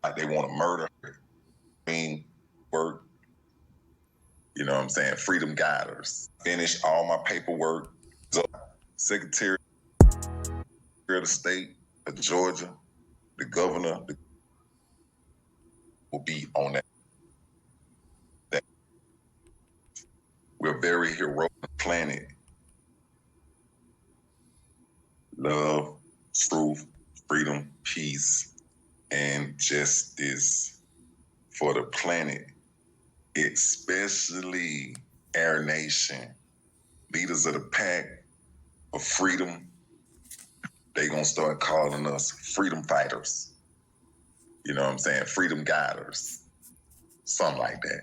like they want to murder her. Work, you know what I'm saying? Freedom Guiders. Finished all my paperwork. So, Secretary of the State of Georgia, the governor will be on that. We're very heroic planet. Love, truth, freedom, peace, and justice for the planet, especially our nation. Leaders of the pack of freedom, they gonna start calling us freedom fighters. You know what I'm saying? Freedom guiders. Something like that.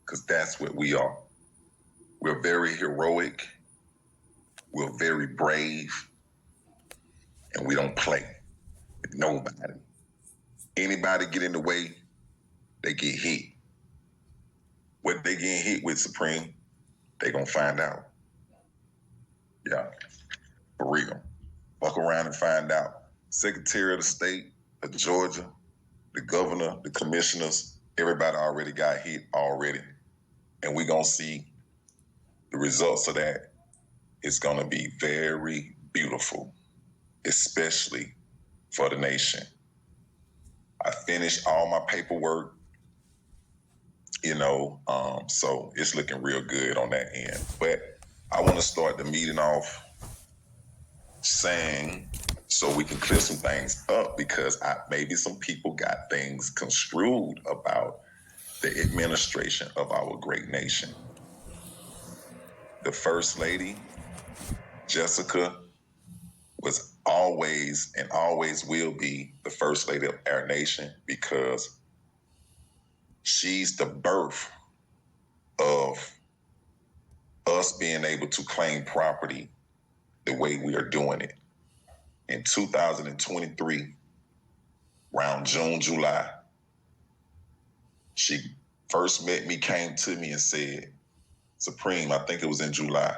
Because that's what we are. We're very heroic. We're very brave. And we don't play with nobody. Anybody get in the way, they get hit. What they getting hit with, Supreme, they gonna find out. Yeah, for real. Fuck around and find out. Secretary of the State of Georgia, the governor, the commissioners, everybody already got hit already. And we gonna see the results of that. It's gonna be very beautiful, especially for the nation. I finished all my paperwork, so it's looking real good on that end. But I want to start the meeting off saying, so we can clear some things up, because maybe some people got things construed about the administration of our great nation. The First Lady, Jessica, was always and always will be the First Lady of our nation, because she's the birth of us being able to claim property the way we are doing it. In 2023, around June, July, she first met me, came to me and said, Supreme, I think it was in July,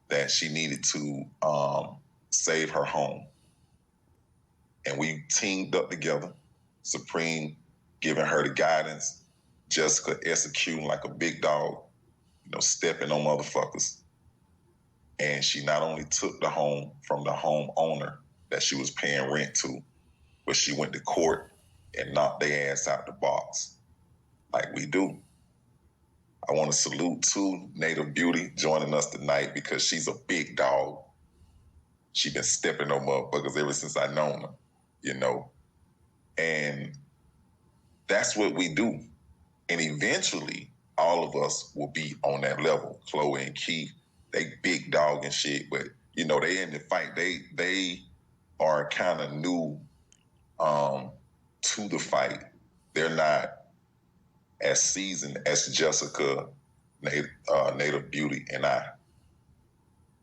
that she needed to save her home. And we teamed up together, Supreme giving her the guidance, Jessica executing like a big dog, stepping on motherfuckers. And she not only took the home from the homeowner that she was paying rent to, but she went to court and knocked their ass out the box, like we do. I want to salute to Native Beauty joining us tonight, because she's a big dog. She been stepping on motherfuckers ever since I known her, And that's what we do. And eventually, all of us will be on that level. Chloe and Keith, they big dog and shit, but they in the fight. They are kind of new to the fight. They're not as seasoned as Jessica, Native Beauty, and I.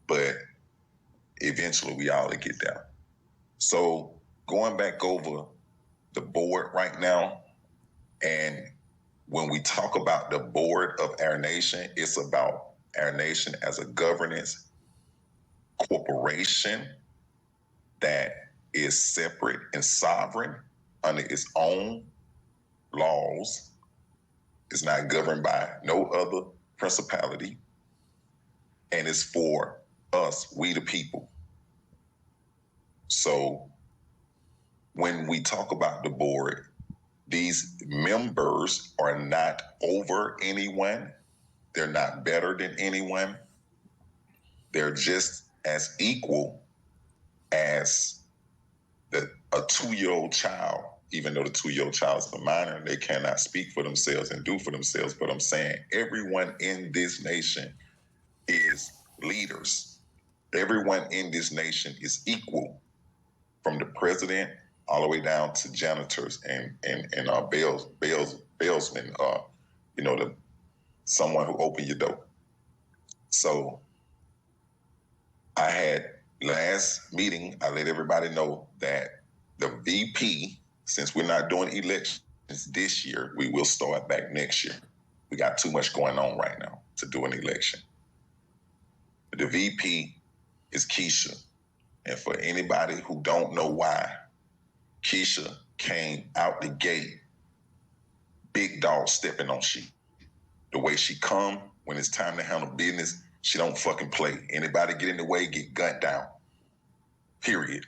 But eventually we all get there. So going back over the board right now, and when we talk about the board of our nation, it's about our nation as a governance corporation that is separate and sovereign under its own laws. It's not governed by no other principality. And it's for us, we the people. So when we talk about the board, these members are not over anyone. They're not better than anyone. They're just as equal as a 2-year-old child, even though the 2-year-old child is a minor and they cannot speak for themselves and do for themselves. But I'm saying everyone in this nation is leaders. Everyone in this nation is equal, from the president all the way down to janitors and bailsmen, someone who opened your door. So I had last meeting, I let everybody know that the VP, since we're not doing elections this year, we will start back next year. We got too much going on right now to do an election. The VP is Keisha. And for anybody who don't know why, Keisha came out the gate, big dog stepping on shit. The way she come when it's time to handle business, she don't fucking play. Anybody get in the way, get gunned down. Period.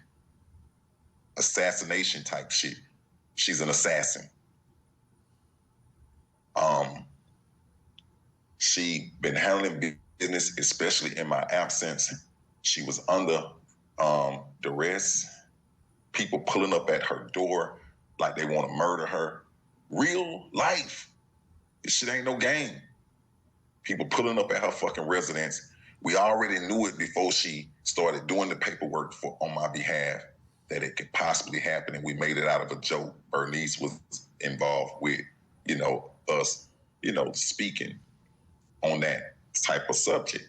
Assassination type shit. She's an assassin. She been handling business, especially in my absence. She was under duress. People pulling up at her door like they want to murder her. Real life. This shit ain't no game. People pulling up at her fucking residence. We already knew it before she started doing the paperwork on my behalf that it could possibly happen, and we made it out of a joke. Bernice was involved with, us, speaking on that type of subject.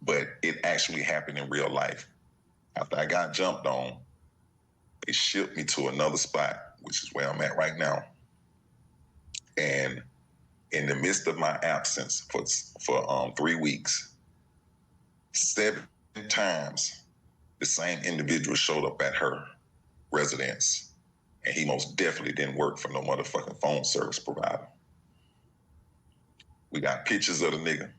But it actually happened in real life. After I got jumped on, they shipped me to another spot, which is where I'm at right now. And in the midst of my absence for 3 weeks, 7 times the same individual showed up at her residence, and he most definitely didn't work for no motherfucking phone service provider. We got pictures of the nigga.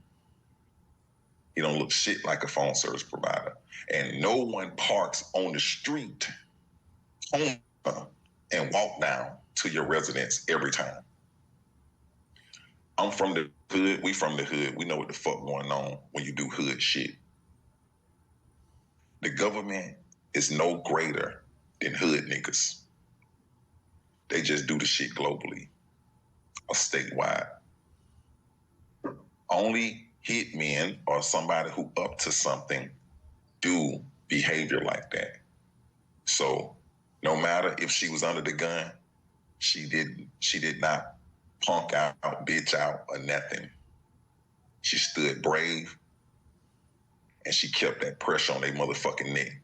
He don't look shit like a phone service provider. And no one parks on the street and walk down to your residence every time. I'm from the hood. We from the hood. We know what the fuck going on when you do hood shit. The government is no greater than hood niggas. They just do the shit globally or statewide. Only hitmen or somebody who up to something do behavior like that. So no matter if she was under the gun, she did not punk out, bitch out, or nothing. She stood brave, and she kept that pressure on their motherfucking neck.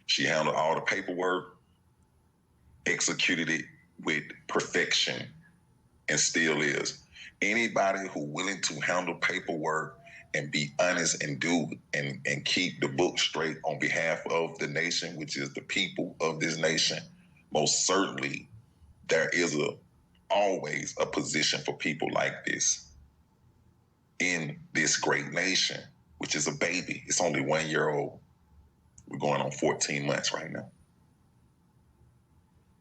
She handled all the paperwork, executed it with perfection, and still is. Anybody who willing to handle paperwork and be honest and do and keep the book straight on behalf of the nation, which is the people of this nation, most certainly there is always a position for people like this in this great nation, which is a baby. It's only 1 year old. We're going on 14 months right now.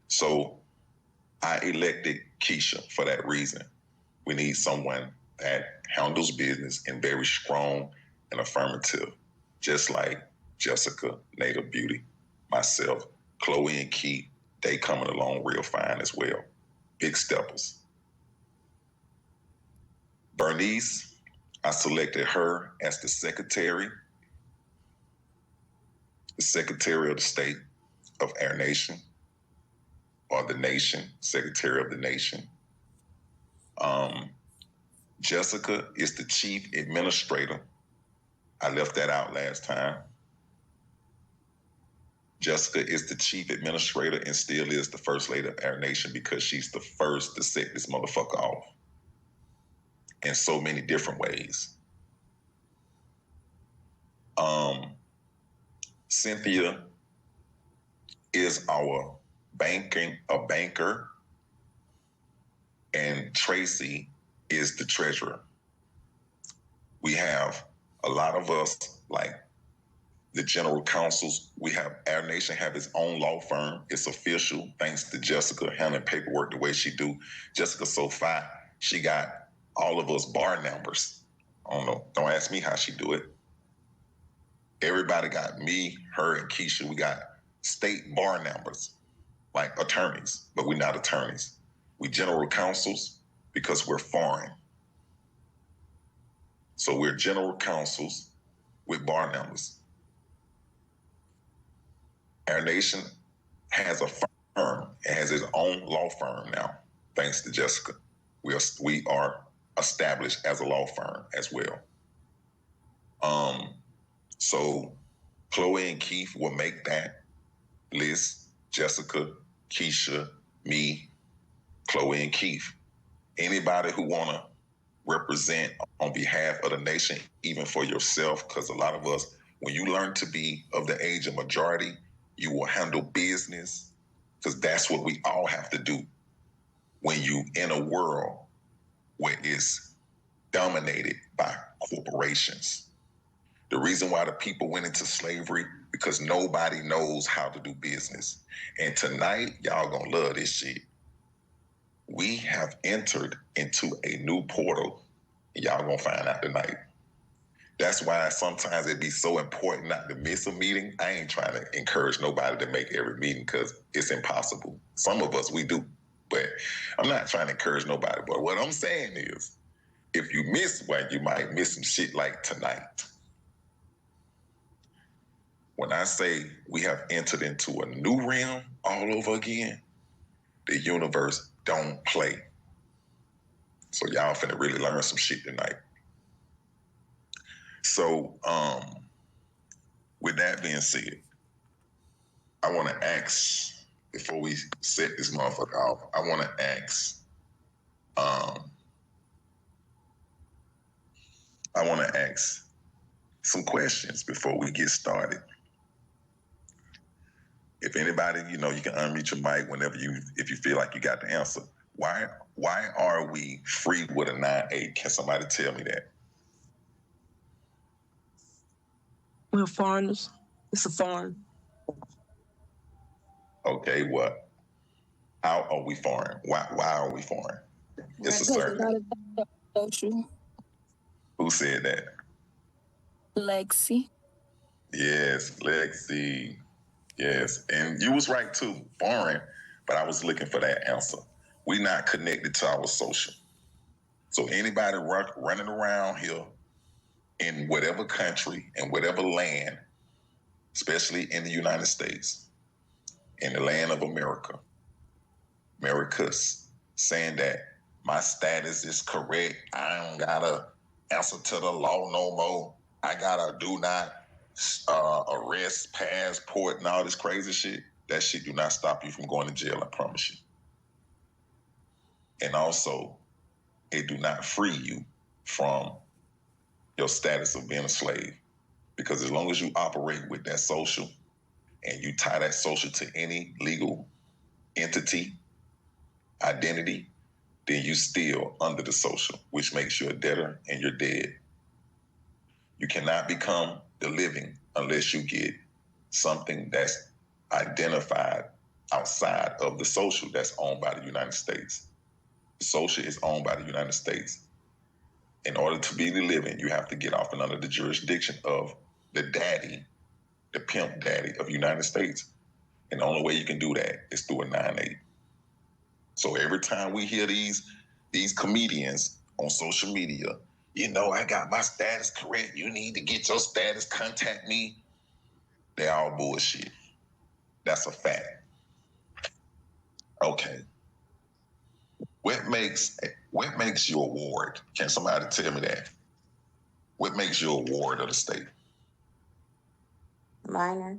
So I elected Keisha for that reason. We need someone that handles business and very strong and affirmative, just like Jessica, Native Beauty, myself, Chloe and Keith, they coming along real fine as well. Big steppers. Bernice, I selected her as the Secretary of the State of Aire Nation, or the nation, Secretary of the Nation. Jessica is the Chief Administrator. I left that out last time. Jessica is the Chief Administrator and still is the First Lady of Aire Nation because she's the first to set this motherfucker off in so many different ways. Cynthia is our banker, and Tracy is the treasurer. We have a lot of us, like the general counsels. We have Aire Nation have its own law firm. It's official, thanks to Jessica handling paperwork the way she do. Jessica's so fine. She got all of us bar numbers. I don't know. Don't ask me how she do it. Everybody got me, her, and Keisha. We got state bar numbers, like attorneys, but we're not attorneys. We general counsels because we're foreign. So we're general counsels with bar numbers. Aire Nation has a firm. It has its own law firm now, thanks to Jessica. We are established as a law firm as well. So Chloe and Keith will make that list. Jessica, Keisha, me, Chloe and Keith. Anybody who want to represent on behalf of the nation, even for yourself, because a lot of us, when you learn to be of the age of majority, You will handle business, because that's what we all have to do when you in a world where it's dominated by corporations. The reason why the people went into slavery, because nobody knows how to do business. And tonight, y'all gonna love this shit. We have entered into a new portal. Y'all gonna find out tonight. That's why sometimes it'd be so important not to miss a meeting. I ain't trying to encourage nobody to make every meeting because it's impossible. Some of us, we do. But I'm not trying to encourage nobody. But what I'm saying is, if you miss one, you might miss some shit like tonight. When I say we have entered into a new realm all over again, the universe don't play. So y'all finna really learn some shit tonight. So, with that being said, I want to ask, before we set this motherfucker off, I want to ask, some questions before we get started. If anybody, you can unmute your mic if you feel like you got the answer. Why are we free with a 9-8? Can somebody tell me that? We're foreigners. It's a foreign. Okay, what? How are we foreign? Why are we foreign? It's a certain. Social. Who said that? Lexi. Yes, Lexi. Yes, and you was right too, foreign, but I was looking for that answer. We not connected to our social. So anybody running around here in whatever country, in whatever land, especially in the United States, in the land of Americus, saying that my status is correct, I don't gotta answer to the law no more, I gotta do not arrest, passport, and all this crazy shit. That shit do not stop you from going to jail, I promise you. And also, it do not free you from your status of being a slave. Because as long as you operate with that social and you tie that social to any legal entity, identity, then you still under the social, which makes you a debtor and you're dead. You cannot become the living unless you get something that's identified outside of the social that's owned by the United States. The social is owned by the United States. In order to be the living, you have to get off and under the jurisdiction of the daddy, the pimp daddy of the United States. And the only way you can do that is through a 9-8. So every time we hear these comedians on social media, I got my status correct, you need to get your status, contact me. They're all bullshit. That's a fact. Okay. What makes you a ward? Can somebody tell me that? What makes you a ward of the state? Minor.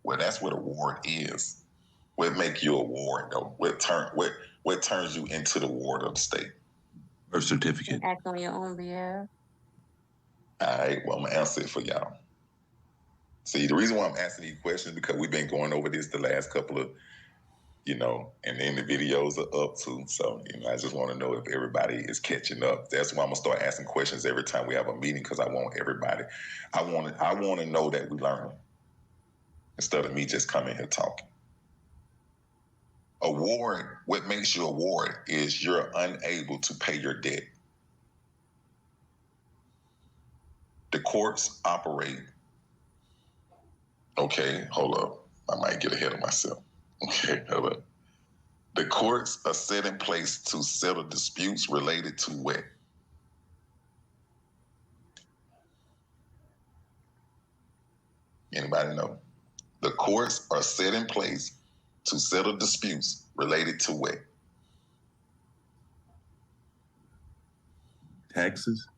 Well, that's what a ward is. What makes you a ward, though? What turns you into the ward of the state? Birth certificate. Act on your own behalf. All right, well, I'm going to answer it for y'all. See, the reason why I'm asking these questions is because we've been going over this the last couple of, and then the videos are up too. So, I just want to know if everybody is catching up. That's why I'm going to start asking questions every time we have a meeting, because I want everybody. I want to know that we learn instead of me just coming here talking. A ward, what makes you a ward is you're unable to pay your debt. The courts operate. Okay, hold up. I might get ahead of myself. Okay, hold up. The courts are set in place to settle disputes related to what? Anybody know? The courts are set in place to settle disputes related to what? Taxes.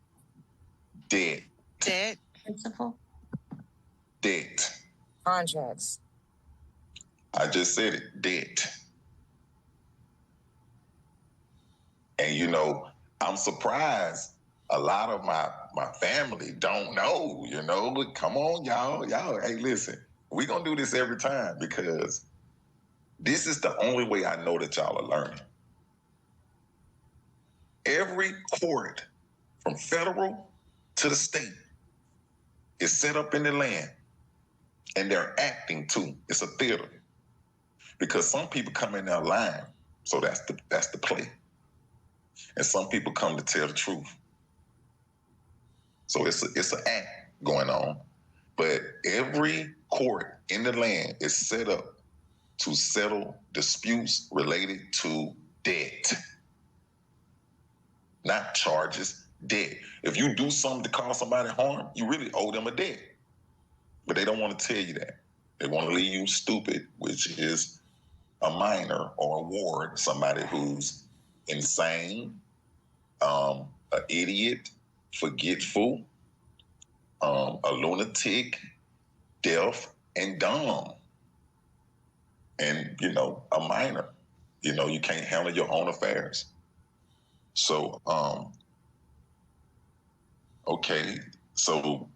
Debt. Debt. Principal. Debt. Contracts. I just said it. Debt. And I'm surprised a lot of my family don't know, you know. But come on, y'all. Hey, listen, we gonna do this every time because this is the only way I know that y'all are learning. Every court, from federal to the state, is set up in the land, and they're acting too. It's a theater because some people come in there lying, so that's the play, and some people come to tell the truth. So it's an act going on, but every court in the land is set up to settle disputes related to debt, not charges. Debt. If you do something to cause somebody harm, you really owe them a debt, but they don't want to tell you that. They want to leave you stupid, which is a minor or a ward, somebody who's insane, an idiot, forgetful, a lunatic, deaf, and dumb. And, a minor. You can't handle your own affairs. So, okay, so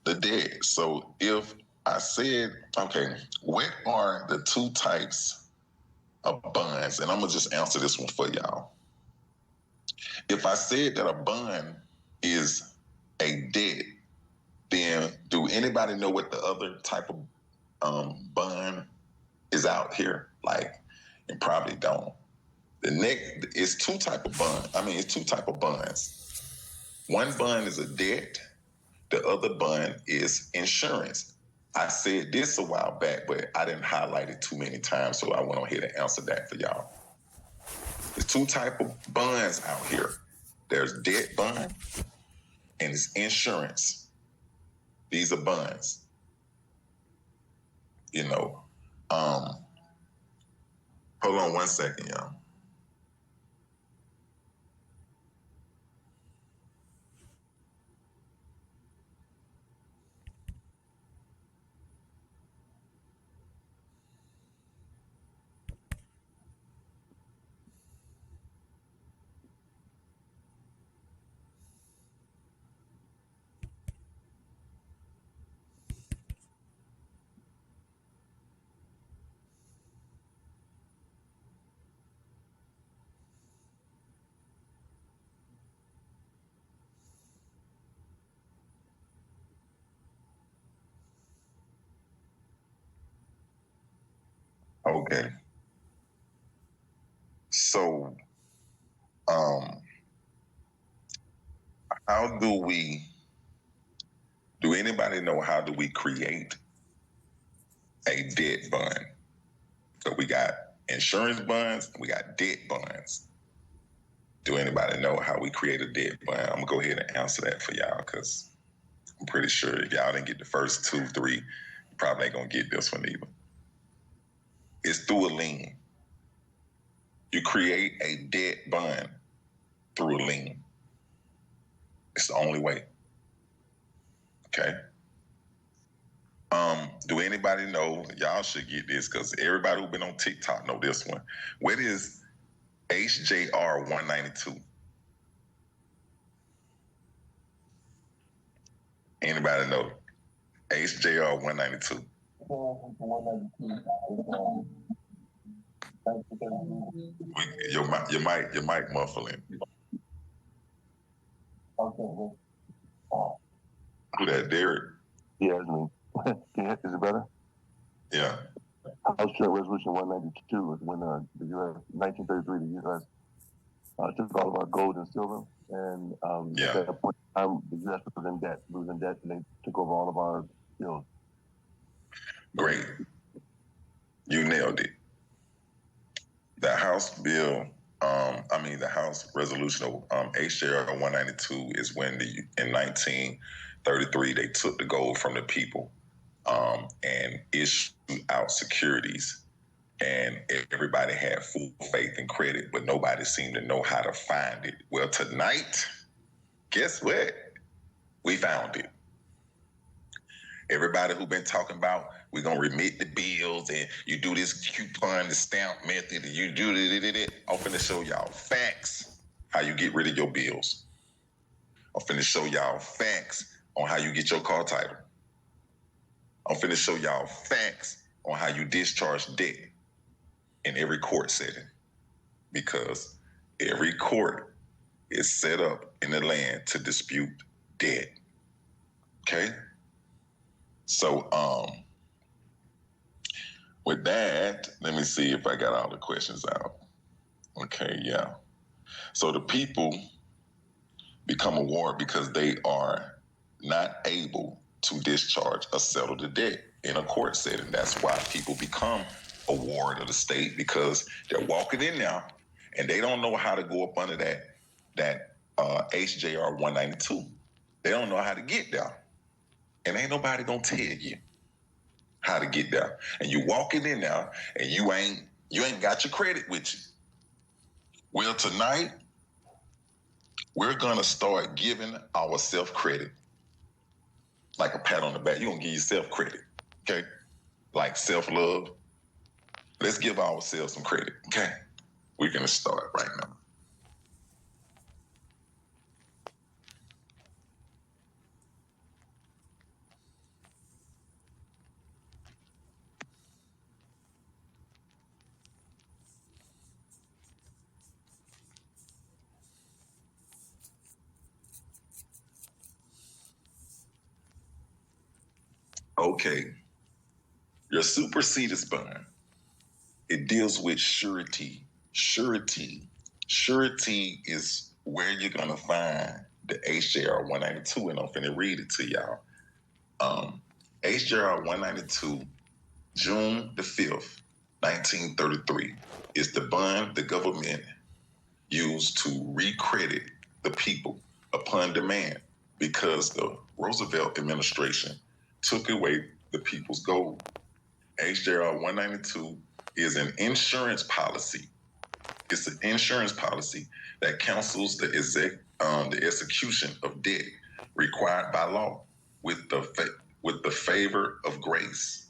the dead. So if I said, okay, what are the two types of bonds? And I'm going to just answer this one for y'all. If I said that a bond is a debt, then do anybody know what the other type of bond is out here? And probably don't. The next is two type of bond. It's two type of bonds. One bond is a debt. The other bond is insurance. I said this a while back, but I didn't highlight it too many times, so I went on here to answer that for y'all. There's two type of bonds out here. There's debt bond and it's insurance. These are bonds. Hold on one second, y'all. Okay. So, how do anybody know how do we create a debt bond? So we got insurance bonds, and we got debt bonds. Do anybody know how we create a debt bond? I'm gonna go ahead and answer that for y'all because I'm pretty sure if y'all didn't get the first 2, 3, you probably ain't gonna get this one either. It's through a lien. You create a debt bond through a lien. It's the only way. Okay. Do anybody know? Y'all should get this because everybody who's been on TikTok know this one. What is HJR 192? Anybody know? HJR 192. Your mic muffling. Who that, Derek? Yeah, it's me. Is it better? Yeah. House Joint Resolution 192 is when the U.S. 1933 the U.S. Took all of our gold and silver, and at that point in time, the U.S. was in debt. We was in debt, and they took over all of our bills. Great. You nailed it. The House bill, the House resolution of HJR 192 is when in 1933 they took the gold from the people and issued out securities, and everybody had full faith and credit, but nobody seemed to know how to find it. Well, tonight, guess what? We found it. Everybody who been talking about we're gonna remit the bills and you do this coupon, the stamp method, and you do it. I'm finna show y'all facts how you get rid of your bills. I'm finna show y'all facts on how you get your car title. I'm finna show y'all facts on how you discharge debt in every court setting, because every court is set up in the land to dispute debt. Okay? So, with that, let me see if I got all the questions out. Okay, yeah. So the people become a ward because they are not able to discharge or settle the debt in a court setting. That's why people become a ward of the state, because they're walking in now and they don't know how to go up under that HJR 192. They don't know how to get there. And ain't nobody gonna tell you how to get there. And you walking in now and you ain't got your credit with you. Well, tonight, we're gonna start giving ourselves credit. Like a pat on the back. You're gonna give yourself credit. Okay? Like self-love. Let's give ourselves some credit. Okay? We're gonna start right now. Okay. Your superseded bond. It deals with surety. Surety. Surety is where you're gonna find the HJR 192, and I'm finna read it to y'all. HJR 192, June the 5th, 1933, is the bond the government used to recredit the people upon demand, because the Roosevelt administration took away the people's gold. HJR 192 is an insurance policy. It's an insurance policy that counsels the execution of debt required by law with the favor of grace.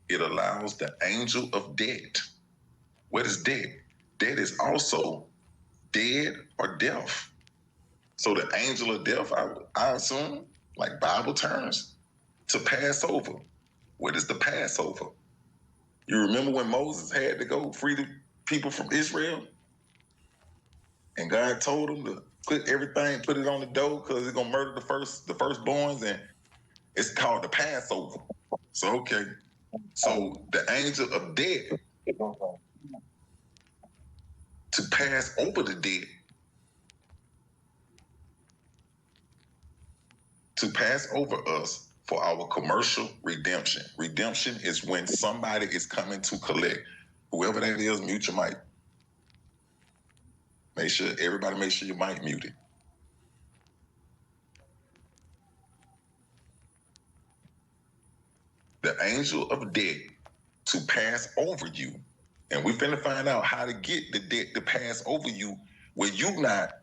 It allows the angel of debt. What is debt? Debt is also dead or death. So the angel of death, I assume, like Bible terms, to pass over. What is the Passover? You remember when Moses had to go free the people from Israel? And God told him to put it on the dough, because it's gonna murder the firstborns, and it's called the Passover. So okay. So the angel of death, to pass over the debt, to pass over us for our commercial redemption. Redemption is when somebody is coming to collect. Whoever that is, mute your mic. Everybody make sure your mic muted. The angel of debt to pass over you. And we finna find out how to get the debt to pass over you where you not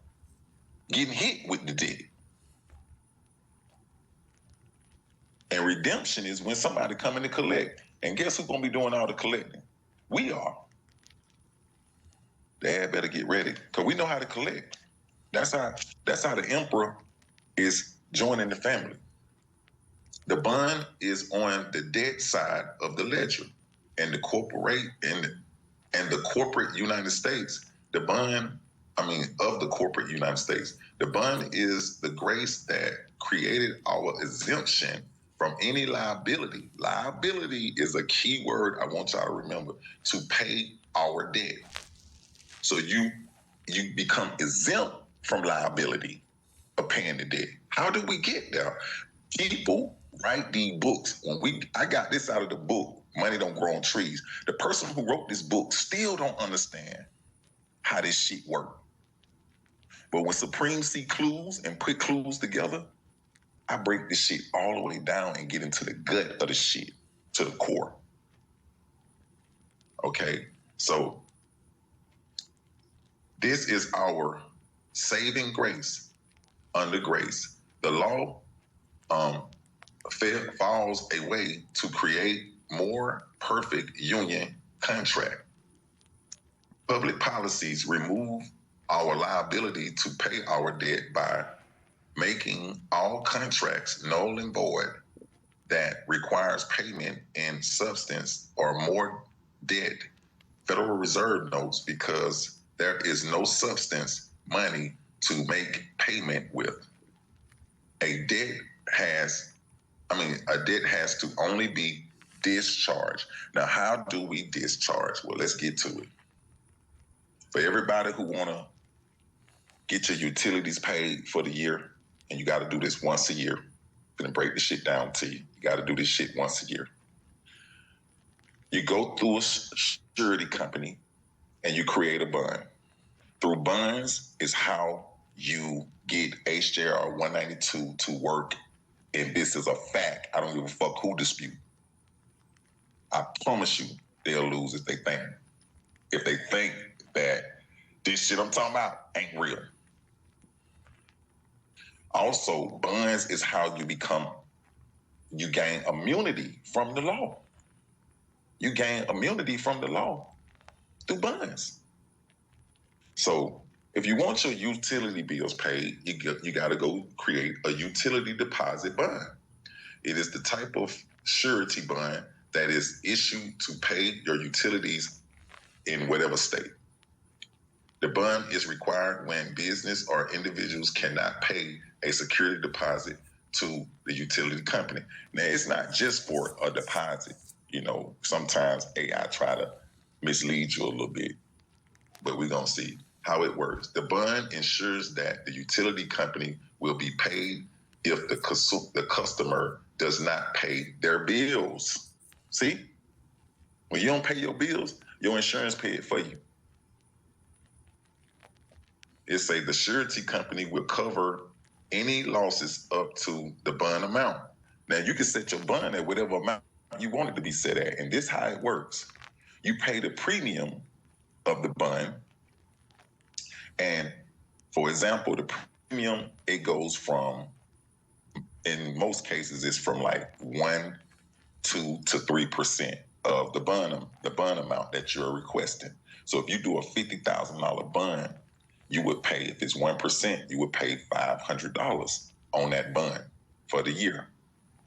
getting hit with the debt. And redemption is when somebody coming to collect. And guess who's gonna be doing all the collecting? We are. Dad better get ready, because we know how to collect. That's how the emperor is joining the family. The bond is on the debt side of the ledger, and the corporate United States. The bond, of the corporate United States. The bond is the grace that created our exemption from any liability. Liability is a key word I want y'all to remember, to pay our debt. So you become exempt from liability of paying the debt. How do we get there? People write these books. I got this out of the book, Money Don't Grow on Trees. The person who wrote this book still don't understand how this shit works. But when Supreme see clues and put clues together, I break this shit all the way down and get into the gut of the shit, to the core. Okay? So this is our saving grace under grace. The law falls a way to create more perfect union contract. Public policies remove our liability to pay our debt by making all contracts null and void that requires payment in substance or more debt, Federal Reserve notes, because there is no substance money to make payment with. A debt has to only be discharged. Now, how do we discharge? Well, let's get to it. For everybody who want to get your utilities paid for the year, and you got to do this once a year. I'm going to break the shit down to you. You got to do this shit once a year. You go through a surety company and you create a bond. Through bonds is how you get HJR 192 to work. And this is a fact. I don't give a fuck who dispute. I promise you they'll lose if they think that this shit I'm talking about ain't real. Also, bonds is how you gain immunity from the law. You gain immunity from the law through bonds. So if you want your utility bills paid, you got to go create a utility deposit bond. It is the type of surety bond that is issued to pay your utilities in whatever state. The bond is required when business or individuals cannot pay a security deposit to the utility company. Now, it's not just for a deposit. You know, sometimes AI try to mislead you a little bit, but we're going to see how it works. The bond ensures that the utility company will be paid if the customer does not pay their bills. See? When you don't pay your bills, your insurance pay it for you. It say the surety company will cover any losses up to the bond amount. Now, you can set your bond at whatever amount you want it to be set at, and this is how it works. You pay the premium of the bond, and for example, the premium, it goes from, in most cases, it's from like 1, 2 to 3% of the bond amount that you're requesting. So if you do a $50,000 bond, you would pay, if it's 1%, you would pay $500 on that bond for the year,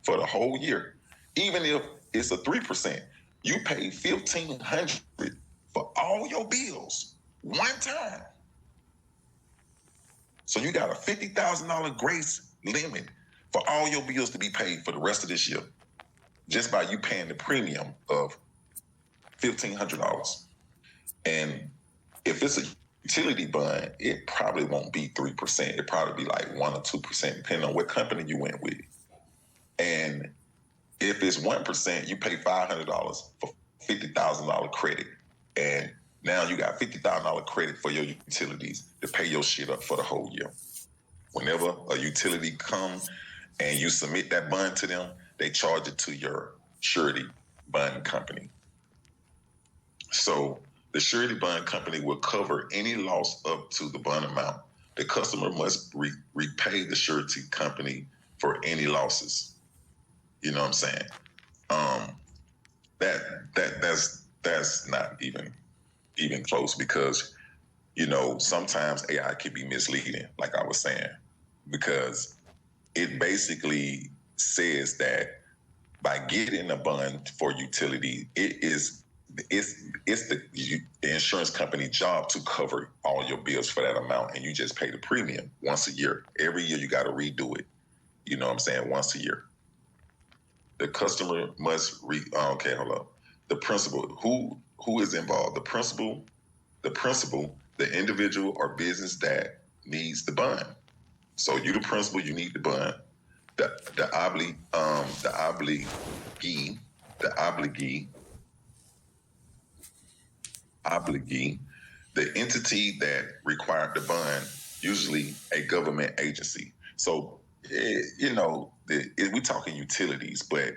for the whole year. Even if it's a 3%, you pay $1,500 for all your bills one time. So you got a $50,000 grace limit for all your bills to be paid for the rest of this year, just by you paying the premium of $1,500. And if it's a utility bond, it probably won't be 3%. It'd probably be like 1 or 2%, depending on what company you went with. And if it's 1%, you pay $500 for $50,000 credit. And now you got $50,000 credit for your utilities to pay your shit up for the whole year. Whenever a utility comes and you submit that bond to them, they charge it to your surety bond company. So the surety bond company will cover any loss up to the bond amount. The customer must repay the surety company for any losses. You know what I'm saying? That's not even close, because, you know, sometimes AI can be misleading, like I was saying, because it basically says that by getting a bond for utility, it's the insurance company job to cover all your bills for that amount, and you just pay the premium once a year. Every year you got to redo it. You know what I'm saying? Once a year. The customer must okay, hold up. The principal, who is involved? The principal, the individual or business that needs the bond. So you the principal, you need the bond. The obligee, the entity that required the bond, usually a government agency. So, you know, we're talking utilities, but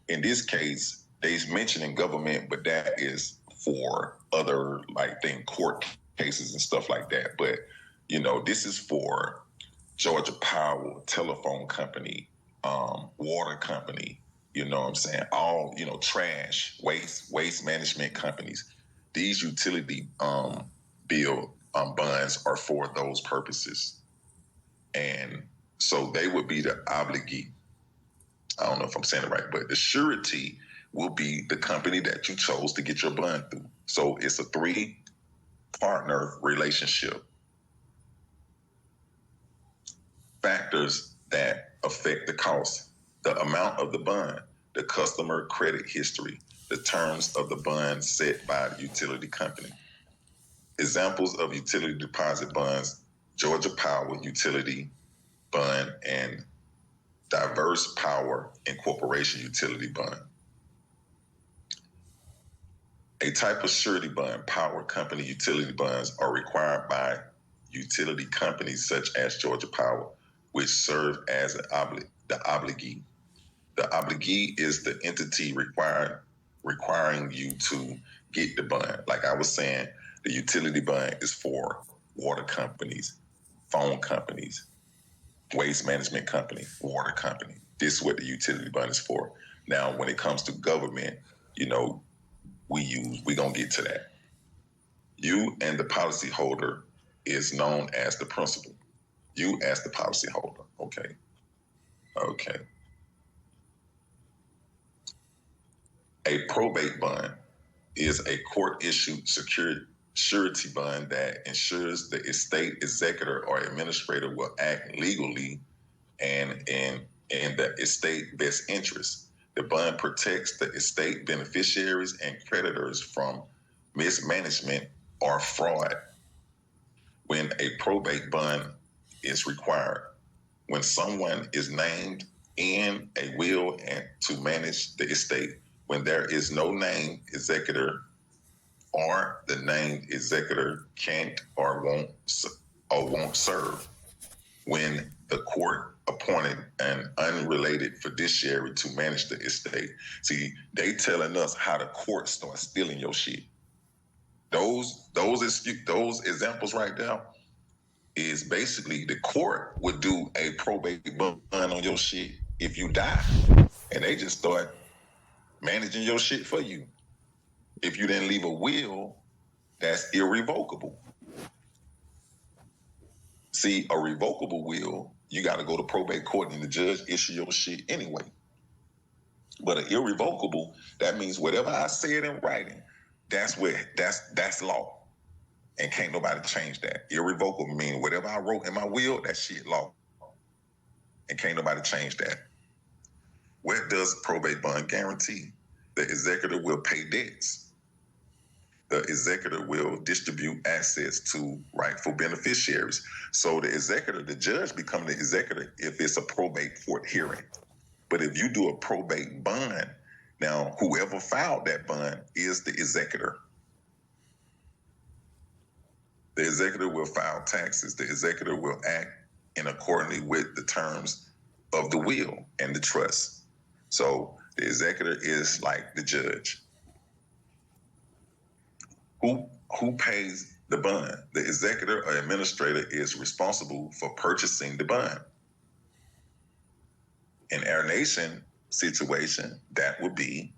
in this case, they're mentioning government, but that is for other, like, court cases and stuff like that. But, you know, this is for Georgia Power, telephone company, water company, you know what I'm saying? All, you know, trash, waste management companies. These utility bill bonds are for those purposes. And So they would be the obligee. I don't know if I'm saying it right, but the surety will be the company that you chose to get your bond through. So it's a 3-partner relationship. Factors that affect the cost: the amount of the bond, the customer credit history, the terms of the bond set by the utility company. Examples of utility deposit bonds: Georgia Power Utility Bond and Diverse Power Incorporation Utility Bond. A type of surety bond, power company utility bonds, are required by utility companies such as Georgia Power, which serve as the obligee. The obligee is the entity requiring you to get the bond. Like I was saying, the utility bond is for water companies, phone companies, waste management company, water company. This is what the utility bond is for. Now, when it comes to government, we're going to get to that. You and the policyholder is known as the principal. You as the policyholder. Okay. A probate bond is a court-issued surety bond that ensures the estate executor or administrator will act legally and in the estate best interest. The bond protects the estate beneficiaries and creditors from mismanagement or fraud. When a probate bond is required, when someone is named in a will and to manage the estate, when there is no named executor or the named executor can't or won't serve, when the court appointed an unrelated fiduciary to manage the estate. See, they telling us how the court starts stealing your shit. Those examples right there is basically the court would do a probate bond on your shit if you die, and they just start managing your shit for you. If you didn't leave a will, that's irrevocable. See, a revocable will, you got to go to probate court and the judge issue your shit anyway. But an irrevocable, that means whatever I said in writing, that's law. And can't nobody change that. Irrevocable means whatever I wrote in my will, that shit law. And can't nobody change that. What does probate bond guarantee? The executor will pay debts. The executor will distribute assets to rightful beneficiaries. So the executor, the judge become the executor if it's a probate court hearing. But if you do a probate bond, now whoever filed that bond is the executor. The executor will file taxes. The executor will act in accordance with the terms of the will and the trust. So the executor is like the judge. Who pays the bond? The executor or administrator is responsible for purchasing the bond. In our nation situation, that would be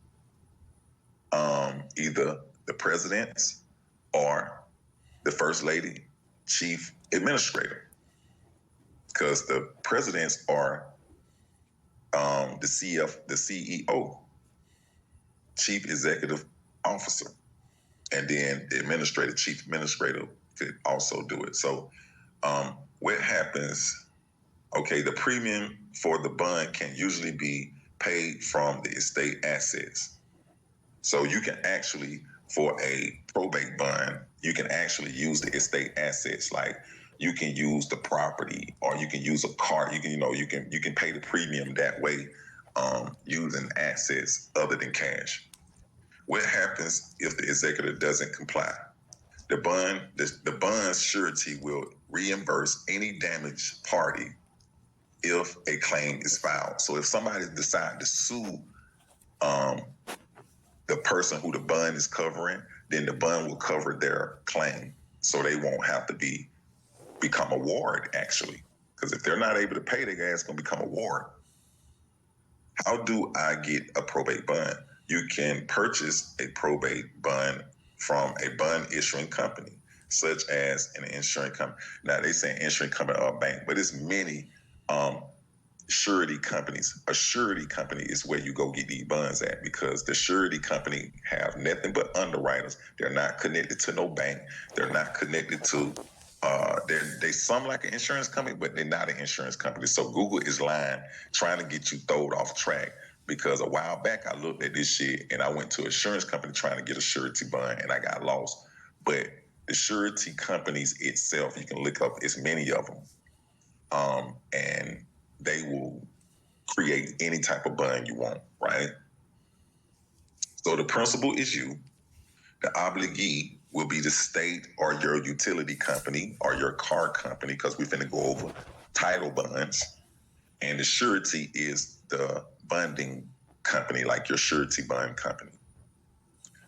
either the president's or the first lady, chief administrator, because the presidents are the CEO, chief executive officer, and then the chief administrator could also do it. So what happens? Okay, the premium for the bond can usually be paid from the estate assets. So you can actually, for a probate bond, you can actually use the estate assets. Like you can use the property, or you can use a car. You can pay the premium that way, using assets other than cash. What happens if the executor doesn't comply? The bond surety will reimburse any damaged party if a claim is filed. So if somebody decides to sue the person who the bond is covering, then the bond will cover their claim. So they won't have to become a ward, actually. Because if they're not able to pay, their ass going to become a ward. How do I get a probate bond? You can purchase a probate bond from a bond issuing company, such as an insurance company. Now, they say insurance company or a bank, but it's many Surety companies. A surety company is where you go get these bonds at, because the surety company have nothing but underwriters. They're not connected to no bank. They're not connected to they some like an insurance company, but they're not an insurance company. So Google is lying, trying to get you thrown off track, because a while back I looked at this shit and I went to an insurance company trying to get a surety bond and I got lost. But the surety companies itself, you can look up, it's many of them. And they will create any type of bond you want, right? So the principal is you. The obligee will be the state or your utility company or your car company, because we're finna go over title bonds. And the surety is the bonding company, like your surety bond company.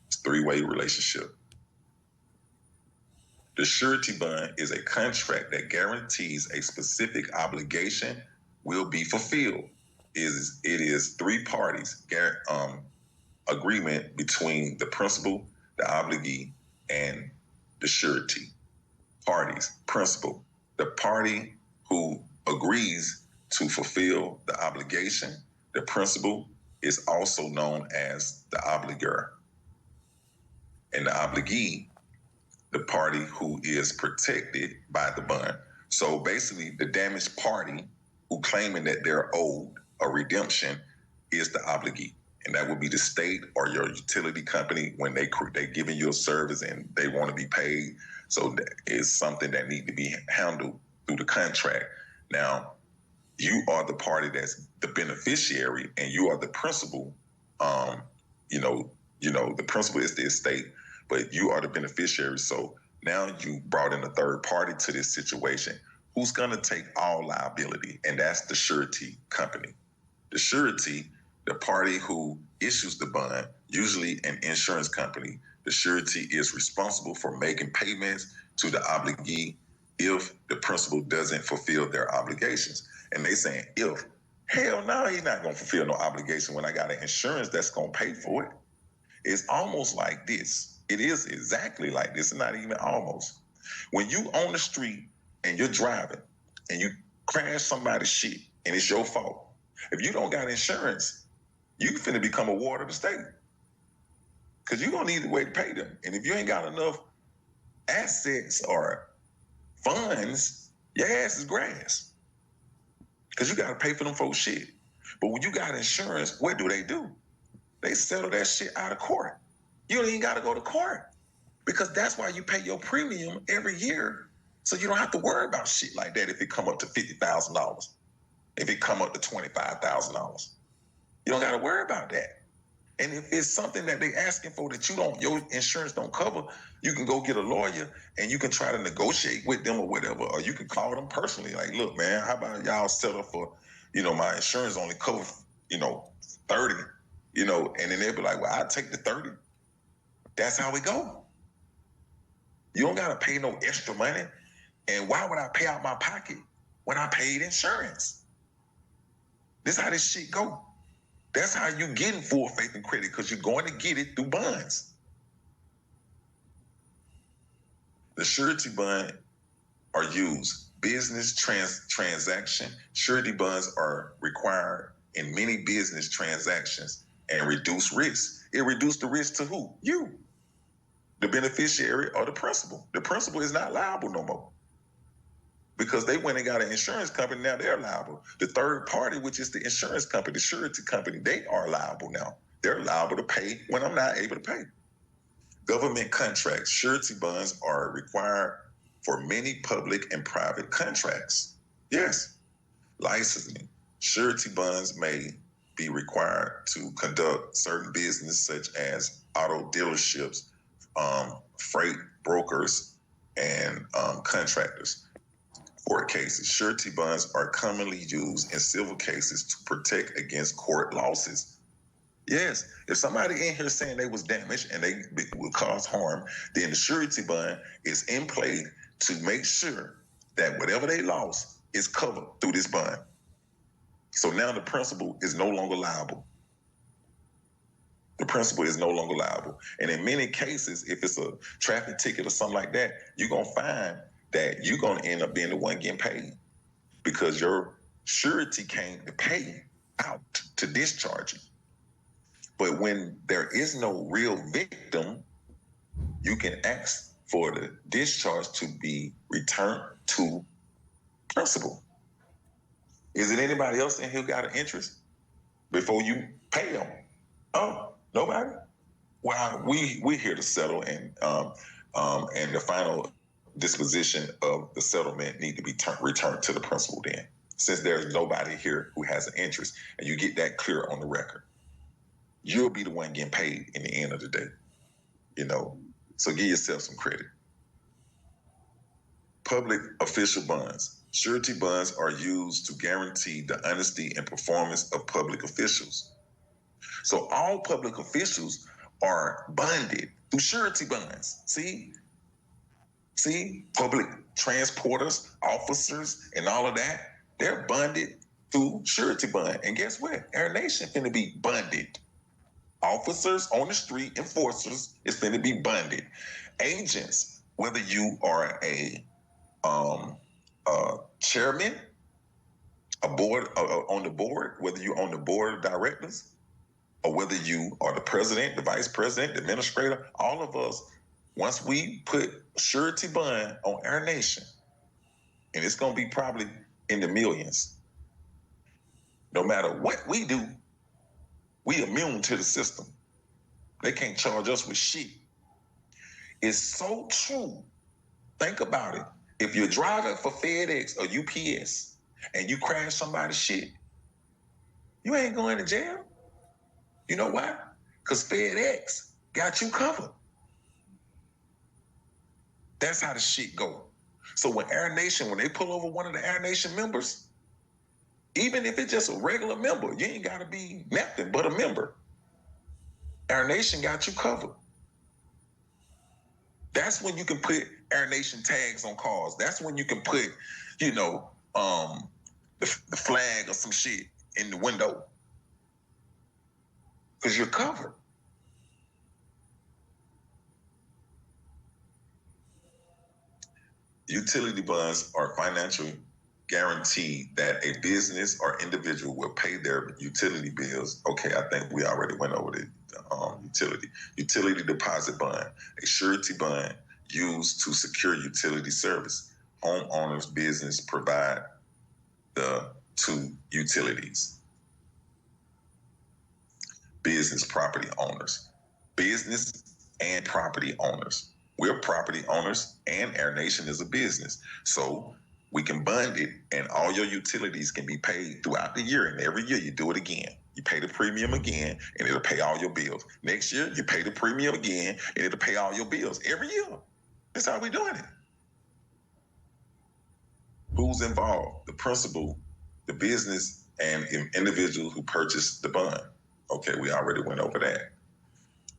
It's a three-way relationship. The surety bond is a contract that guarantees a specific obligation will be fulfilled. It is three parties agreement between the principal, the obligee, and the surety. Parties, principal, the party who agrees to fulfill the obligation. The principal is also known as the obligor. And the obligee, the party who is protected by the bond. So basically, the damaged party who claiming that they're owed a redemption is the obligee. And that would be the state or your utility company when they giving you a service and they want to be paid. So that is something that need to be handled through the contract. Now, you are the party that's the beneficiary and you are the principal. The principal is the estate, but you are the beneficiary. So now you brought in a third party to this situation. Who's going to take all liability? And that's the surety company. The surety, the party who issues the bond, usually an insurance company. The surety is responsible for making payments to the obligee if the principal doesn't fulfill their obligations. And they saying, if, hell no, he's not going to fulfill no obligation when I got an insurance that's going to pay for it. It's almost like this. It is exactly like this. It's not even almost. When you on the street and you're driving and you crash somebody's shit and it's your fault, if you don't got insurance, you finna become a ward of the state, because you're going to need a way to pay them. And if you ain't got enough assets or funds, your ass is grass, because you got to pay for them folks' shit. But when you got insurance, what do? They settle that shit out of court. You don't even got to go to court, because that's why you pay your premium every year, so you don't have to worry about shit like that if it come up to $50,000, if it come up to $25,000. You don't got to worry about that. And if it's something that they asking for that your insurance don't cover, you can go get a lawyer and you can try to negotiate with them or whatever, or you can call them personally. Like, look, man, how about y'all settle for, my insurance only cover, 30, and then they'll be like, well, I'll take the 30. That's how we go. You don't got to pay no extra money. And why would I pay out my pocket when I paid insurance? This is how this shit go. That's how you getting full faith and credit, because you're going to get it through bonds. The surety bond are used. Business transaction. Surety bonds are required in many business transactions and reduce risk. It reduced the risk to who? You, the beneficiary or the principal. The principal is not liable no more, because they went and got an insurance company. Now they're liable. The third party, which is the insurance company, the surety company, they are liable now. They're liable to pay when I'm not able to pay. Government contracts. Surety bonds are required for many public and private contracts. Yes. Licensing. Surety bonds may be required to conduct certain business, such as auto dealerships, freight brokers, and contractors. Court cases. Surety bonds are commonly used in civil cases to protect against court losses. Yes, if somebody in here saying they was damaged and they will cause harm, then the surety bond is in play to make sure that whatever they lost is covered through this bond. So now the principal is no longer liable. The principal is no longer liable. And in many cases, if it's a traffic ticket or something like that, you're going to find that you're going to end up being the one getting paid, because your surety came to pay out to discharge you. But when there is no real victim, you can ask for the discharge to be returned to principal. Is it anybody else in here got an interest before you pay them? Oh, nobody? Well, we're here to settle, and the final disposition of the settlement need to be returned to the principal then, since there's nobody here who has an interest, and you get that clear on the record. You'll be the one getting paid in the end of the day, you know. So give yourself some credit. Public official bonds. Surety bonds are used to guarantee the honesty and performance of public officials. So all public officials are bonded through surety bonds. See, public transporters, officers, and all of that, they're bonded through surety bond. And guess what? Our nation finna be bonded. Officers on the street, enforcers, is finna be bonded. Agents, whether you are a chairman, a board on the board, whether you're on the board of directors, or whether you are the president, the vice president, the administrator, all of us, once we put surety bond on our nation, and it's going to be probably in the millions, no matter what we do, we immune to the system. They can't charge us with shit. It's so true. Think about it. If you're driving for FedEx or UPS and you crash somebody's shit, you ain't going to jail. You know why? Because FedEx got you covered. That's how the shit go. So when Air Nation, when they pull over one of the Air Nation members, even if it's just a regular member, you ain't got to be nothing but a member. Air Nation got you covered. That's when you can put Air Nation tags on cars. That's when you can put, the flag or some shit in the window. Because you're covered. Utility bonds are financial guarantee that a business or individual will pay their utility bills. Okay, I think we already went over the utility. Utility deposit bond, a surety bond used to secure utility service. Homeowners' business provide the two utilities. Business property owners. Business and property owners. We're property owners and Air Nation is a business. So we can bond it and all your utilities can be paid throughout the year. And every year you do it again. You pay the premium again and it'll pay all your bills. Next year you pay the premium again and it'll pay all your bills every year. That's how we're doing it. Who's involved? The principal, the business, and individual who purchased the bond. Okay, we already went over that.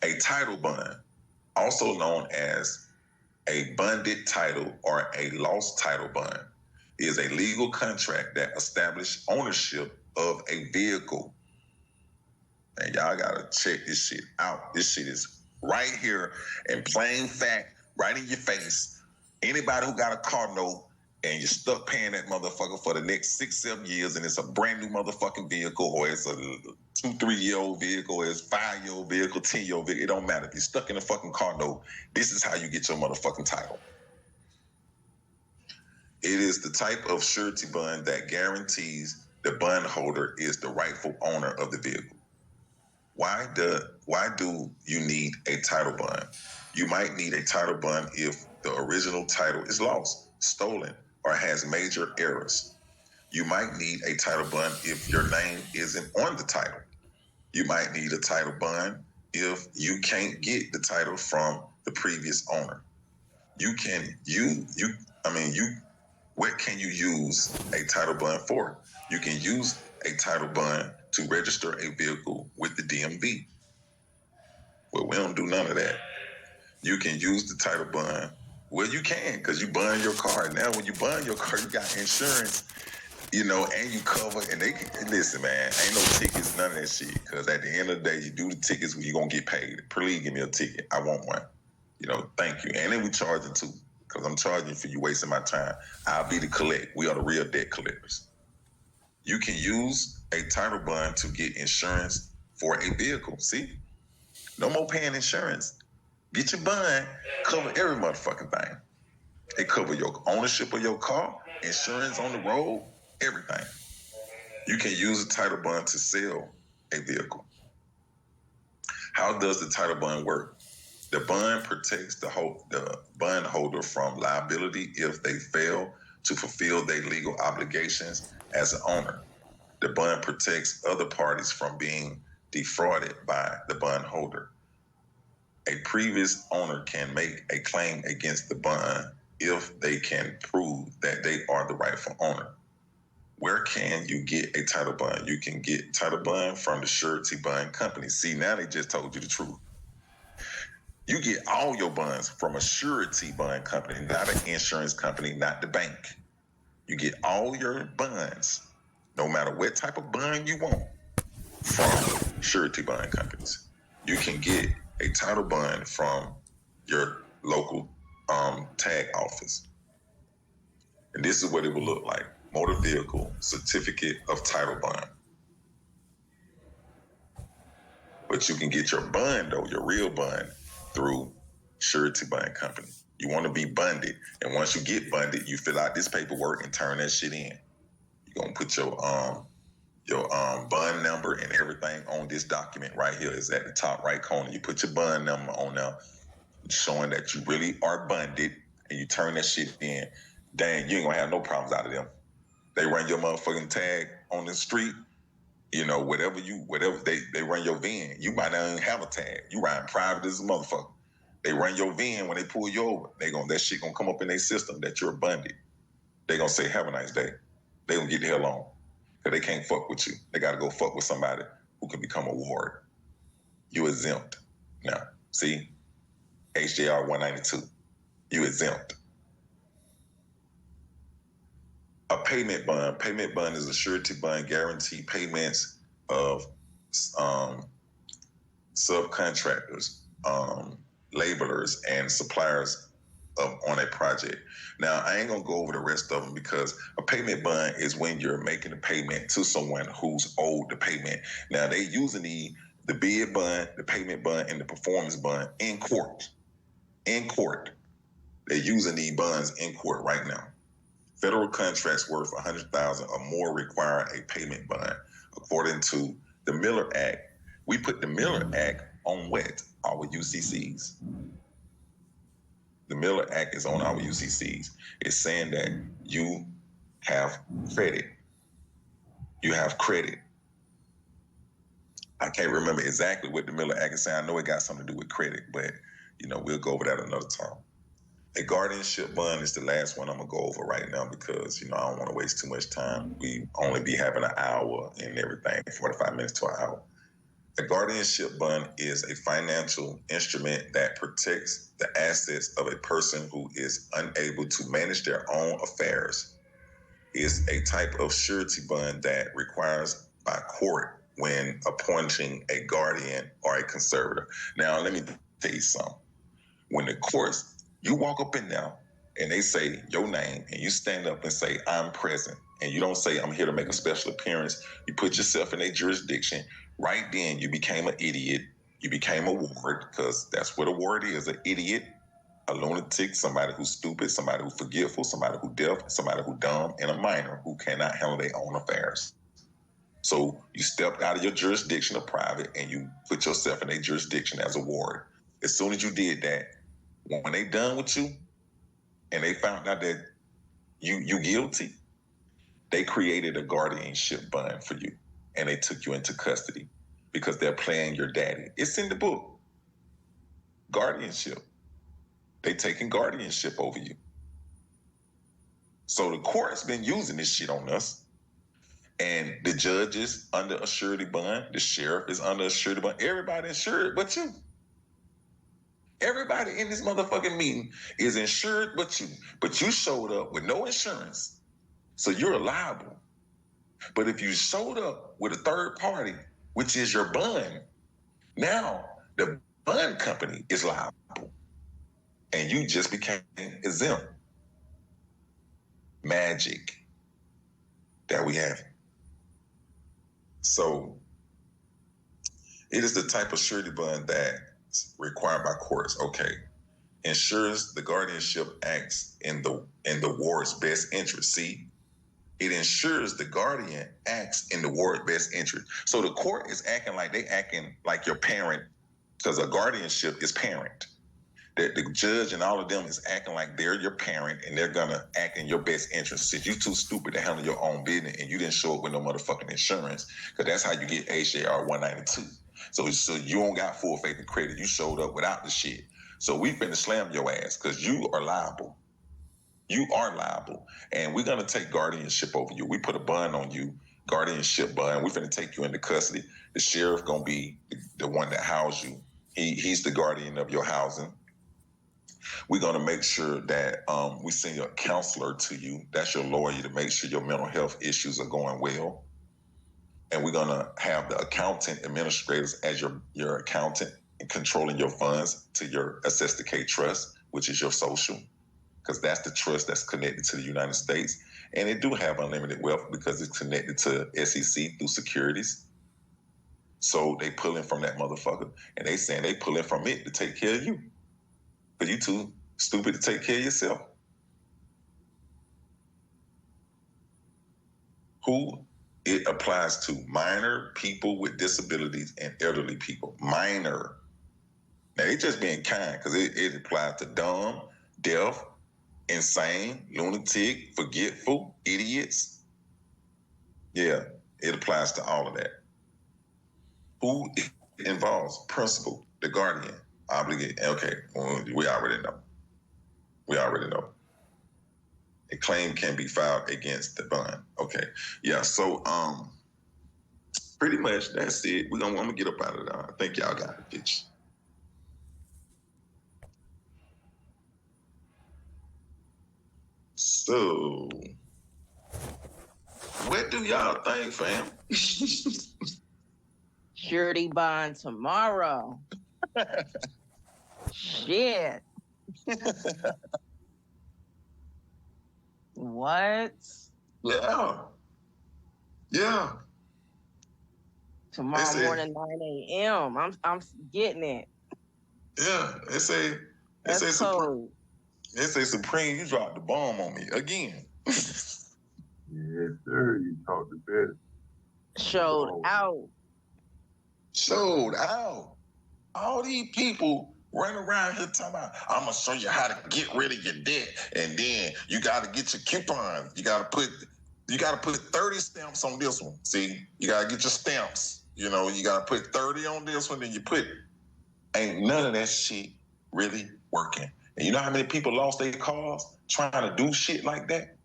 A title bond, also known as a bonded title or a lost title bond, is a legal contract that establishes ownership of a vehicle. And y'all gotta check this shit out. This shit is right here in plain fact, right in your face. Anybody who got a car note and you're stuck paying that motherfucker for the next 6-7 years and it's a brand new motherfucking vehicle or it's a 2-3-year-old vehicle or it's 5-year-old vehicle, 10-year-old vehicle, it don't matter. If you're stuck in a fucking car note, this is how you get your motherfucking title. It is the type of surety bond that guarantees the bondholder is the rightful owner of the vehicle. Why do you need a title bond? You might need a title bond if the original title is lost, stolen, or has major errors. You might need a title bond if your name isn't on the title. You might need a title bond if you can't get the title from the previous owner. What can you use a title bond for? You can use a title bond to register a vehicle with the DMV. Well, we don't do none of that. You can use the title bond. Well, you can, because you bond your car. Now, when you bond your car, you got insurance, and you cover. And they can, listen, man, ain't no tickets, none of that shit. Because at the end of the day, you do the tickets when you're going to get paid. Please give me a ticket. I want one. Thank you. And then we charge it too, because I'm charging for you wasting my time. I'll be the collect. We are the real debt collectors. You can use a title bond to get insurance for a vehicle. See? No more paying insurance. Get your bond, cover every motherfucking thing. It cover your ownership of your car, insurance on the road, everything. You can use a title bond to sell a vehicle. How does the title bond work? The bond protects the bond holder from liability if they fail to fulfill their legal obligations as an owner. The bond protects other parties from being defrauded by the bond holder. A previous owner can make a claim against the bond if they can prove that they are the rightful owner. Where can you get a title bond? You can get title bond from the surety bond company. See, now they just told you the truth. You get all your bonds from a surety bond company, not an insurance company, not the bank. You get all your bonds, no matter what type of bond you want, from surety bond companies. You can get a title bond from your local tag office. And this is what it will look like. Motor vehicle certificate of title bond. But you can get your bond, though, your real bond, through surety bond company. You want to be bonded. And once you get bonded, you fill out this paperwork and turn that shit in. You're going to put your bond number and everything on this document right here. Is at the top right corner. You put your bond number on there, showing that you really are bonded, and you turn that shit in. Dang, you ain't gonna have no problems out of them. They run your motherfucking tag on the street, you know, whatever they run your VIN. You might not even have a tag. You riding private as a motherfucker. They run your VIN when they pull you over. That shit gonna come up in their system that you're bonded. They gonna say, have a nice day. They gonna get the hell on. Cause they can't fuck with you. They gotta go fuck with somebody who can become a ward. You exempt. Now, see? HJR 192. You exempt. A payment bond. Payment bond is a surety bond guarantee payments of subcontractors, laborers, and suppliers on a project. Now, I ain't gonna go over the rest of them because a payment bond is when you're making a payment to someone who's owed the payment. Now, they using the bid bond, the payment bond, and the performance bond in court. In court. They're using these bonds in court right now. Federal contracts worth $100,000 or more require a payment bond. According to the Miller Act, we put the Miller Act on what? Our UCCs. The Miller Act is on our UCCs. It's saying that you have credit. You have credit. I can't remember exactly what the Miller Act is saying. I know it got something to do with credit, but we'll go over that another time. A guardianship bond is the last one I'm going to go over right now because, I don't want to waste too much time. We only be having an hour and everything, 45 minutes to an hour. A guardianship bond is a financial instrument that protects the assets of a person who is unable to manage their own affairs. It's a type of surety bond that requires by court when appointing a guardian or a conservator. Now, let me tell you something. When the courts, you walk up in there and they say your name and you stand up and say, I'm present. And you don't say, I'm here to make a special appearance. You put yourself in a jurisdiction. Right then, you became an idiot. You became a ward because that's what a ward is, an idiot, a lunatic, somebody who's stupid, somebody who's forgetful, somebody who's deaf, somebody who's dumb, and a minor who cannot handle their own affairs. So you stepped out of your jurisdiction of private and you put yourself in a jurisdiction as a ward. As soon as you did that, when they done with you and they found out that you guilty, they created a guardianship bond for you and they took you into custody because they're playing your daddy. It's in the book. Guardianship. They taking guardianship over you. So the court's been using this shit on us. And the judge is under a surety bond. The sheriff is under a surety bond. Everybody insured but you. Everybody in this motherfucking meeting is insured but you. But you showed up with no insurance. So you're liable. But if you showed up with a third party, which is your bond, now the bond company is liable. And you just became exempt. Magic that we have. So it is the type of surety bond that's required by courts. Okay. Ensures the guardianship acts in the ward's best interest. See, it ensures the guardian acts in the ward's best interest. So the court is acting like your parent, because a guardianship is parent. The judge and all of them is acting like they're your parent and they're gonna act in your best interest. Since you too stupid to handle your own business and you didn't show up with no motherfucking insurance, because that's how you get HJR 192. So you don't got full faith and credit. You showed up without the shit. So we finna slam your ass because you are liable. You are liable. And we're gonna take guardianship over you. We put a bond on you, guardianship bond. We're finna take you into custody. The sheriff gonna be the one that housed you. He's the guardian of your housing. We're going to make sure that we send a counselor to you. That's your lawyer to make sure your mental health issues are going well. And we're going to have the accountant administrators as your accountant and controlling your funds to your Assess the K trust, which is your social, because that's the trust that's connected to the United States. And it do have unlimited wealth because it's connected to SEC through securities. So they pulling from that motherfucker. And they saying they pulling from it to take care of you. But you too stupid to take care of yourself. Who it applies to: minor, people with disabilities, and elderly people. Minor. Now they just being kind because it applies to dumb, deaf, insane, lunatic, forgetful, idiots. Yeah, it applies to all of that. Who it involves: principal, the guardian, obligate. Okay, we already know. A claim can be filed against the bond. Okay. Yeah, so pretty much that's it. I'm gonna get up out of there. I think y'all got the picture. So what do y'all think, fam? Surety bond tomorrow. Shit. What? Yeah. Tomorrow morning, 9 a.m. I'm getting it. Yeah. They say cold. They say Supreme, you dropped the bomb on me again. Yes, sir. You talked the best. Showed out. All these people running around here talking about, I'm going to show you how to get rid of your debt. And then you got to get your coupons. You got to put 30 stamps on this one. See, you got to get your stamps. You know, you got to put 30 on this one. Then ain't none of that shit really working. And you know how many people lost their cars trying to do shit like that?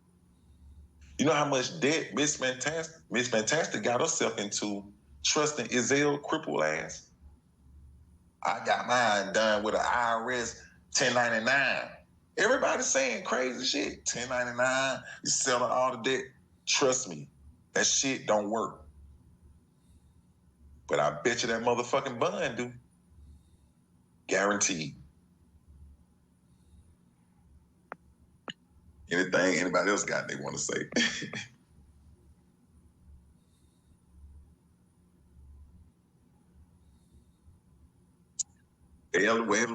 You know how much debt Miss Fantastic got herself into trusting Izelle crippled ass? I got mine done with an IRS 1099. Everybody's saying crazy shit. 1099, you selling all the debt. Trust me, that shit don't work. But I bet you that motherfucking bond do. Guaranteed. Anything anybody else got they want to say?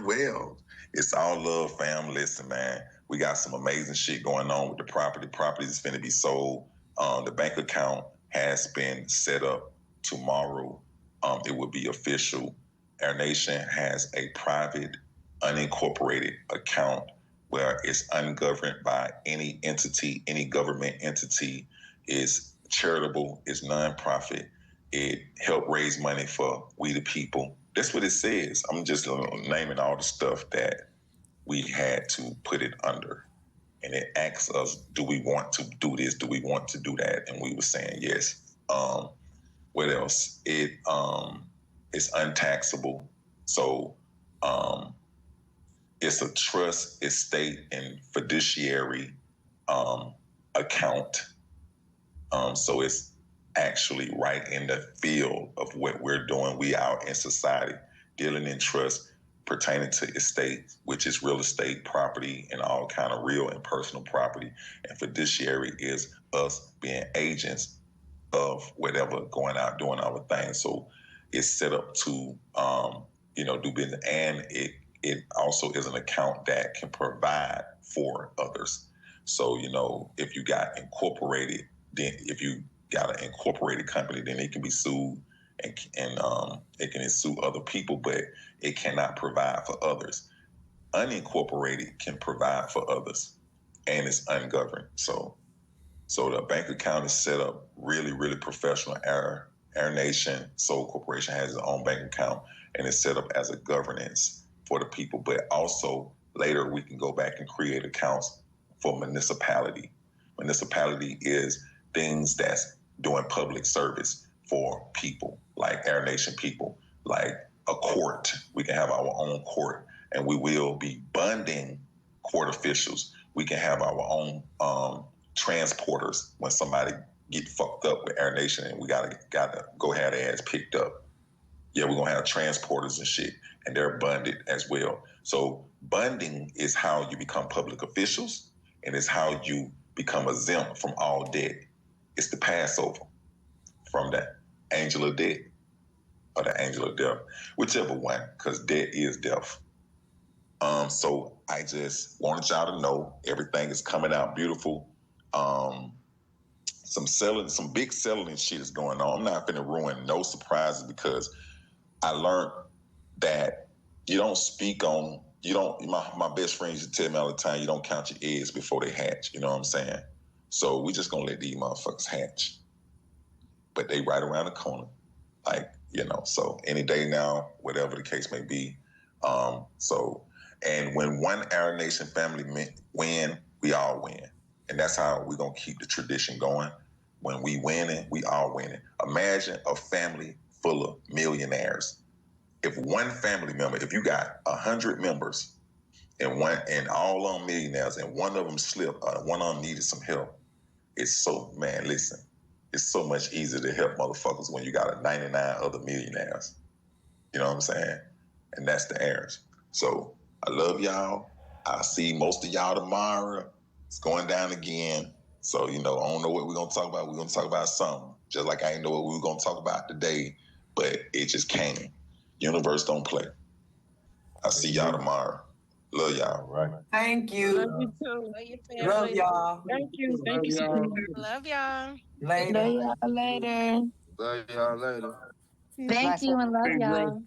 Well. It's all love, fam. Listen, man. We got some amazing shit going on with the property. Property is finna be sold. The bank account has been set up tomorrow. It will be official. Aire Nation has a private, unincorporated account where it's ungoverned by any entity, any government entity. Is charitable, is nonprofit. It helped raise money for we the people. That's what it says. I'm just naming all the stuff that we had to put it under. And it asks us, do we want to do this? Do we want to do that? And we were saying yes. What else? It's untaxable. So it's a trust, estate, and fiduciary account. So it's actually right in the field of what we're doing. We out in society dealing in trust pertaining to estate, which is real estate, property, and all kind of real and personal property. And fiduciary is us being agents of whatever, going out doing our thing. So it's set up to do business, and it also is an account that can provide for others. So if you got incorporated, then if you got an incorporated company, then it can be sued and it can sue other people, but it cannot provide for others. Unincorporated can provide for others, and it's ungoverned. So the bank account is set up really, really professional. Aire Nation Soul Corporation has its own bank account, and it's set up as a governance for the people. But also later we can go back and create accounts for municipality. Municipality is things that's doing public service for people, like Aire Nation people, like a court. We can have our own court, and we will be bonding court officials. We can have our own transporters when somebody get fucked up with Aire Nation, and we gotta go have their ass picked up. Yeah, we're gonna have transporters and shit, and they're bonded as well. So bonding is how you become public officials, and it's how you become exempt from all debt. It's the Passover from the angel of debt or the angel of death, whichever one, because debt is death. So I just wanted y'all to know everything is coming out beautiful. Some big selling shit is going on. I'm not gonna ruin no surprises, because I learned that you don't speak on, my best friends used to tell me all the time, you don't count your eggs before they hatch. You know what I'm saying? So we just gonna let these motherfuckers hatch. But they right around the corner. So any day now, whatever the case may be. And when one Aire Nation family win, we all win. And that's how we're gonna keep the tradition going. When we winning, we all winning. Imagine a family full of millionaires. If one family member, if you got 100 members and all of them millionaires, and one of them slipped, one of them needed some help, it's so much easier to help motherfuckers when you got 99 other millionaires. You know what I'm saying? And that's the Aires. So I love y'all. I'll see most of y'all tomorrow. It's going down again. So, I don't know what we're going to talk about. We're going to talk about something. Just like I didn't know what we were going to talk about today, but it just came. Universe don't play. I'll see y'all tomorrow. Love y'all. All right. Thank you. Love you too. Love your family. Love y'all. Thank you. Thank you. Love y'all. Later. Love y'all later. Love y'all later. Thank you and love y'all.